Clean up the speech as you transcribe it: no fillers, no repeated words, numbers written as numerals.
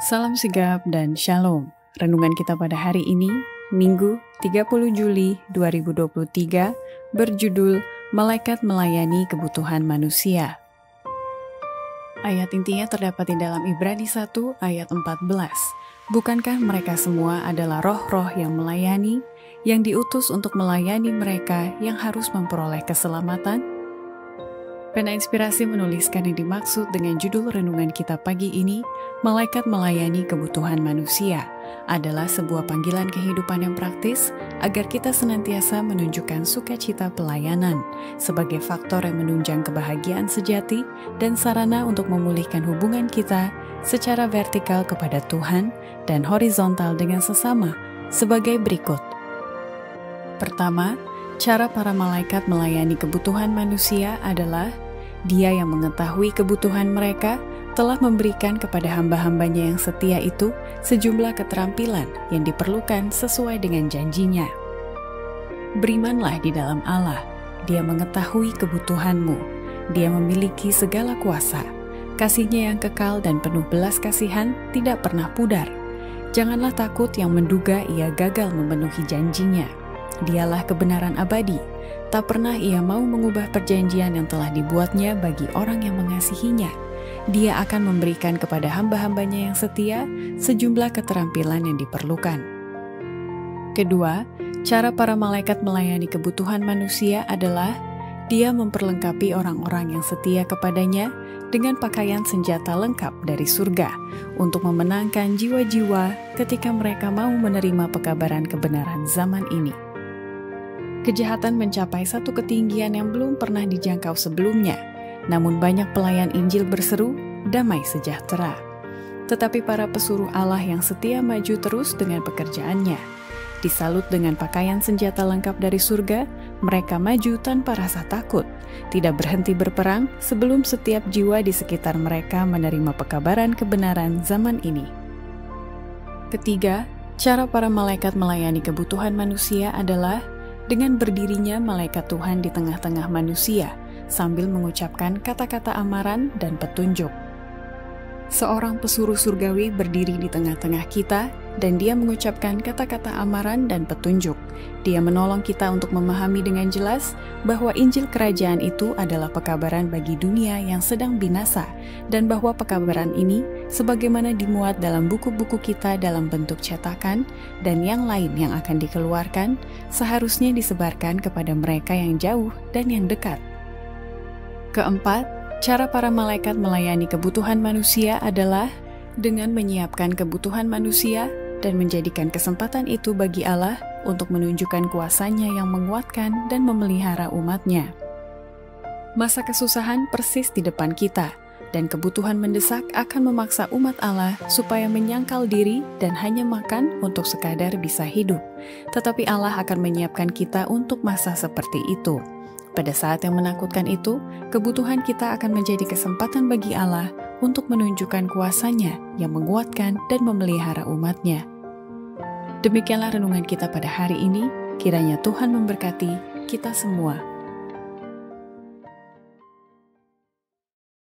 Salam sigap dan shalom. Renungan kita pada hari ini, Minggu 30 Juli 2023, berjudul Malaikat Melayani Kebutuhan Manusia. Ayat intinya terdapat di dalam Ibrani 1 ayat 14. Bukankah mereka semua adalah roh-roh yang melayani, yang diutus untuk melayani mereka yang harus memperoleh keselamatan? Pena Inspirasi menuliskan yang dimaksud dengan judul renungan kita pagi ini, Malaikat Melayani Kebutuhan Manusia, adalah sebuah panggilan kehidupan yang praktis agar kita senantiasa menunjukkan sukacita pelayanan sebagai faktor yang menunjang kebahagiaan sejati dan sarana untuk memulihkan hubungan kita secara vertikal kepada Tuhan dan horizontal dengan sesama sebagai berikut. Pertama, cara para malaikat melayani kebutuhan manusia adalah Dia yang mengetahui kebutuhan mereka telah memberikan kepada hamba-hambanya yang setia itu sejumlah keterampilan yang diperlukan sesuai dengan janjinya. Berimanlah di dalam Allah, Dia mengetahui kebutuhanmu, Dia memiliki segala kuasa, kasih-Nya yang kekal dan penuh belas kasihan tidak pernah pudar. Janganlah takut yang menduga Ia gagal memenuhi janjinya. Dialah kebenaran abadi, tak pernah Ia mau mengubah perjanjian yang telah dibuatnya bagi orang yang mengasihinya. Dia akan memberikan kepada hamba-hambanya yang setia sejumlah keterampilan yang diperlukan. Kedua, cara para malaikat melayani kebutuhan manusia adalah Dia memperlengkapi orang-orang yang setia kepadanya dengan pakaian senjata lengkap dari surga untuk memenangkan jiwa-jiwa ketika mereka mau menerima pekabaran kebenaran zaman ini. Kejahatan mencapai satu ketinggian yang belum pernah dijangkau sebelumnya, namun banyak pelayan Injil berseru, damai sejahtera. Tetapi para pesuruh Allah yang setia maju terus dengan pekerjaannya. Disalut dengan pakaian senjata lengkap dari surga, mereka maju tanpa rasa takut, tidak berhenti berperang sebelum setiap jiwa di sekitar mereka menerima pekabaran kebenaran zaman ini. Ketiga, cara para malaikat melayani kebutuhan manusia adalah dengan berdirinya malaikat Tuhan di tengah-tengah manusia, sambil mengucapkan kata-kata amaran dan petunjuk. Seorang pesuruh surgawi berdiri di tengah-tengah kita, dan dia mengucapkan kata-kata amaran dan petunjuk. Dia menolong kita untuk memahami dengan jelas bahwa Injil Kerajaan itu adalah pekabaran bagi dunia yang sedang binasa, dan bahwa pekabaran ini, sebagaimana dimuat dalam buku-buku kita dalam bentuk cetakan, dan yang lain yang akan dikeluarkan, seharusnya disebarkan kepada mereka yang jauh dan yang dekat. Keempat, cara para malaikat melayani kebutuhan manusia adalah dengan menyiapkan kebutuhan manusia dan menjadikan kesempatan itu bagi Allah untuk menunjukkan kuasa-Nya yang menguatkan dan memelihara umat-Nya. Masa kesusahan persis di depan kita, dan kebutuhan mendesak akan memaksa umat Allah supaya menyangkal diri dan hanya makan untuk sekadar bisa hidup. Tetapi Allah akan menyiapkan kita untuk masa seperti itu. Pada saat yang menakutkan itu, kebutuhan kita akan menjadi kesempatan bagi Allah untuk menunjukkan kuasa-Nya yang menguatkan dan memelihara umat-Nya. Demikianlah renungan kita pada hari ini, kiranya Tuhan memberkati kita semua.